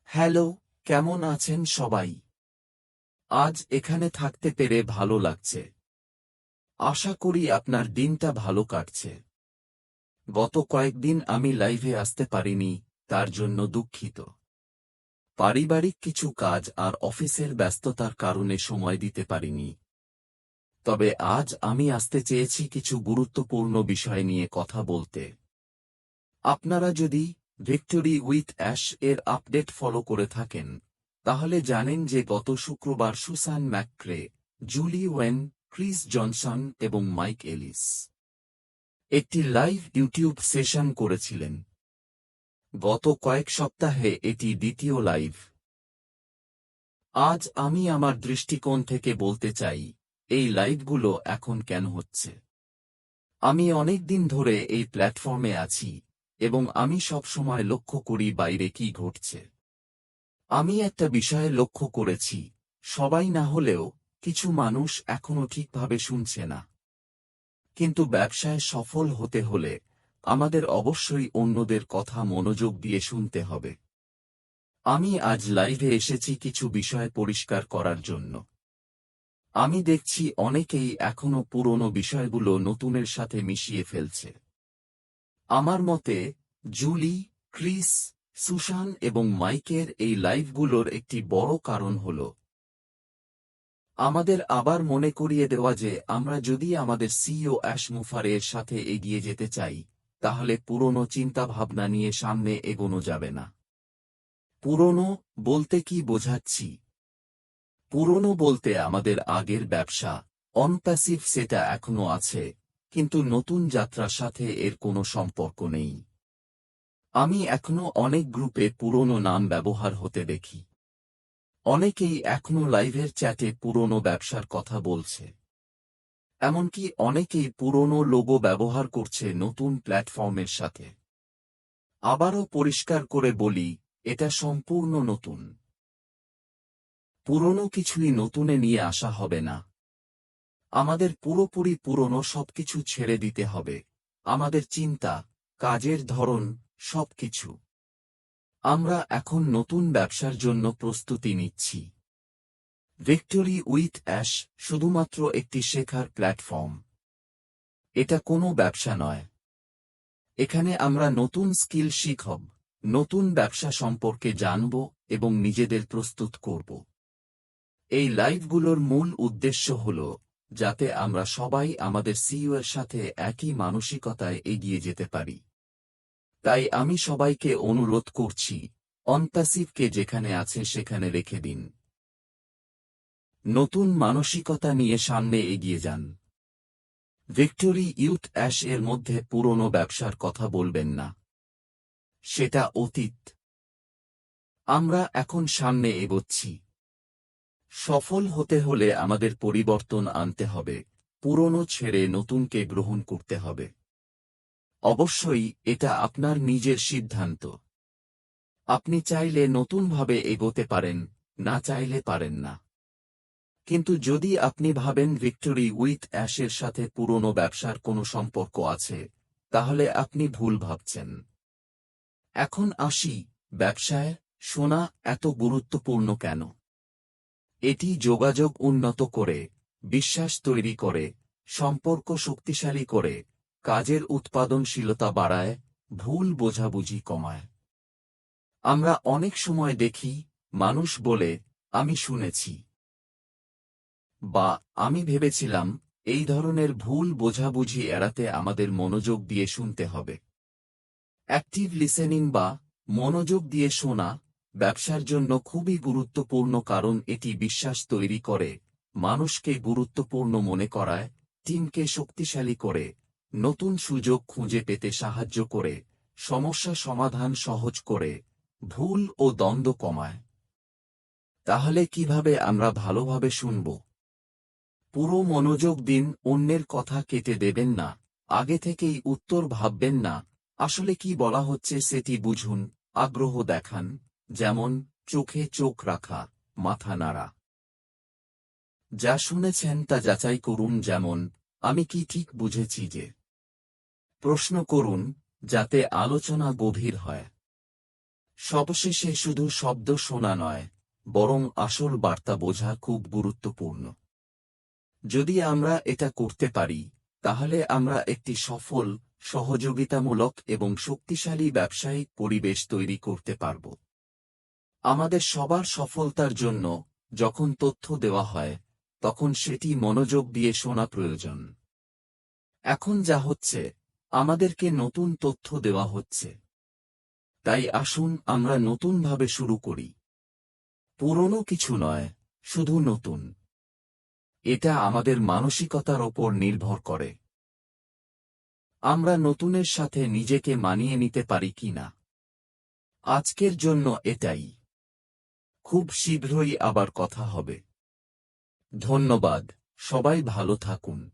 Hello, কেমন আছেন সবাই? আজ এখানে থাকতে পেরে ভালো লাগছে। আশা করি আপনার দিনটা ভালো কাটছে। গত কয়েকদিন আমি লাইভে আসতে পারিনি, তার জন্য দুঃখিত। পারিবারিক কিছু কাজ আর অফিসের ব্যস্ততার কারণে সময় দিতে পারিনি। তবে আজ আমি আসতে চেয়েছি কিছু গুরুত্বপূর্ণ বিষয় নিয়ে কথা বলতে। আপনারা যদি ভিক্টোরি উইথ অ্যাশ এর আপডেট ফলো করে থাকেন, তাহলে জানেন যে গত শুক্রবার Susan McCrae, Julie Owen, Chris Johnson এবং মাইক এলিস একটি লাইভ ইউটিউব সেশন করেছিলেন। গত কয়েক সপ্তাহে এটি দ্বিতীয় লাইভ। আজ আমি আমার দৃষ্টিকোণ থেকে বলতে চাই, এই লাইভগুলো এখন কেন হচ্ছে। আমি অনেক দিন ধরে এই প্ল্যাটফর্মে আছি, এবং আমি সব সময় লক্ষ্য করি বাইরে কি ঘটছে। আমি একটা বিষয়ে লক্ষ্য করেছি, সবাই না হলেও কিছু মানুষ এখনো ঠিকভাবে শুনছে না। কিন্তু ব্যবসায় সফল হতে হলে আমাদের অবশ্যই অন্যদের কথা মনোযোগ দিয়ে শুনতে হবে। আমি আজ লাইভে এসেছি কিছু বিষয় পরিষ্কার করার জন্য। আমি দেখছি অনেকেই এখনো পুরনো বিষয়গুলো নতুনের সাথে মিশিয়ে ফেলছে। আমার মতে, জুলি, ক্রিস, সুসান এবং মাইকের এই লাইভগুলোর একটি বড় কারণ হল আমাদের আবার মনে করিয়ে দেওয়া যে আমরা যদি আমাদের সিইও অ্যাশ মুফারের সাথে এগিয়ে যেতে চাই, তাহলে পুরনো চিন্তাভাবনা নিয়ে সামনে এগোনো যাবে না। পুরনো বলতে কি বোঝাচ্ছি? পুরনো বলতে আমাদের আগের ব্যবসা, অনপ্যাসিভ সেটা এখনো আছে, কিন্তু নতুন যাত্রার সাথে এর কোনো সম্পর্ক নেই। আমি এখনো অনেক গ্রুপে পুরনো নাম ব্যবহার হতে দেখি। অনেকেই এখনো লাইভের চ্যাটে পুরনো ব্যবসার কথা বলছে। এমনকি অনেকেই পুরনো লোগো ব্যবহার করছে নতুন প্ল্যাটফর্মের সাথে। আবারও পরিষ্কার করে বলি, এটা সম্পূর্ণ নতুন। পুরনো কিছুই নতুনে নিয়ে আসা হবে না। আমাদের পুরোপুরি পুরনো সবকিছু ছেড়ে দিতে হবে, আমাদের চিন্তা, কাজের ধরন, সবকিছু। আমরা এখন নতুন ব্যবসার জন্য প্রস্তুতি নিচ্ছি। ভিক্টোরি উইথ অ্যাশ শুধুমাত্র একটি শেখার প্ল্যাটফর্ম। এটা কোনো ব্যবসা নয়। এখানে আমরা নতুন স্কিল শিখব, নতুন ব্যবসা সম্পর্কে জানব এবং নিজেদের প্রস্তুত করব। এই লাইভগুলোর মূল উদ্দেশ্য হল যাতে আমরা সবাই আমাদের সিইও এর সাথে একই মানসিকতায় এগিয়ে যেতে পারি। তাই আমি সবাইকে অনুরোধ করছি, অনপ্যাসিভকে যেখানে আছে সেখানে রেখে দিন। নতুন মানসিকতা নিয়ে সামনে এগিয়ে যান। ভিক্টোরি ইউথ অ্যাশ এর মধ্যে পুরনো ব্যবসার কথা বলবেন না। সেটা অতীত। আমরা এখন সামনে এগোচ্ছি। সফল হতে হলে আমাদের পরিবর্তন আনতে হবে, পুরনো ছেড়ে নতুনকে গ্রহণ করতে হবে। অবশ্যই এটা আপনার নিজের সিদ্ধান্ত। আপনি চাইলে নতুনভাবে এগোতে পারেন, না চাইলে পারেন না। কিন্তু যদি আপনি ভাবেন ভিক্টোরি উইথ অ্যাশের সাথে পুরনো ব্যবসার কোনো সম্পর্ক আছে, তাহলে আপনি ভুল ভাবছেন। এখন আসি, ব্যবসায় শোনা এত গুরুত্বপূর্ণ কেন? এটি যোগাযোগ উন্নত করে, বিশ্বাস তৈরি করে, সম্পর্ক শক্তিশালী করে, কাজের উৎপাদনশীলতা বাড়ায়, ভুল বোঝাবুঝি কমায়। আমরা অনেক সময় দেখি, মানুষ বলে, আমি শুনেছি, বা আমি ভেবেছিলাম। এই ধরনের ভুল বোঝাবুঝি এড়াতে আমাদের মনোযোগ দিয়ে শুনতে হবে। অ্যাক্টিভ লিসেনিং বা মনোযোগ দিয়ে শোনা ব্যবসার জন্য খুবই গুরুত্বপূর্ণ, কারণ এটি বিশ্বাস তৈরি করে, মানুষকে গুরুত্বপূর্ণ মনে করায়, টিমকে শক্তিশালী করে, নতুন সুযোগ খুঁজে পেতে সাহায্য করে, সমস্যা সমাধান সহজ করে, ভুল ও দ্বন্দ্ব কমায়। তাহলে কিভাবে আমরা ভালোভাবে শুনব? পুরো মনোযোগ দিন, অন্যের কথা কেটে দেবেন না, আগে থেকেই উত্তর ভাববেন না, আসলে কি বলা হচ্ছে সেটি বুঝুন, আগ্রহ দেখান, যেমন চোখে চোখ রাখা, মাথা নাড়া। যা শুনেছেন তা যাচাই করুন, যেমন আমি কি ঠিক বুঝেছি যে। প্রশ্ন করুন, যাতে আলোচনা গভীর হয়। সবশেষে শুধু শব্দ শোনা নয়, বরং আসল বার্তা বোঝা খুব গুরুত্বপূর্ণ। যদি আমরা এটা করতে পারি, তাহলে আমরা একটি সফল, সহযোগিতামূলক এবং শক্তিশালী ব্যবসায়িক পরিবেশ তৈরি করতে পারব। আমাদের সবার সফলতার জন্য যখন তথ্য দেওয়া হয়, তখন সেটি মনোযোগ দিয়ে শোনা প্রয়োজন। এখন যা হচ্ছে, আমাদেরকে নতুন তথ্য দেওয়া হচ্ছে। তাই আসুন আমরা নতুনভাবে শুরু করি। পুরনো কিছু নয়, শুধু নতুন। এটা আমাদের মানসিকতার ওপর নির্ভর করে। আমরা নতুনের সাথে নিজেকে মানিয়ে নিতে পারি কিনা। আজকের জন্য এটাই। খুব শীঘ্রই আবার কথা হবে। ধন্যবাদ, সবাই ভালো থাকুন।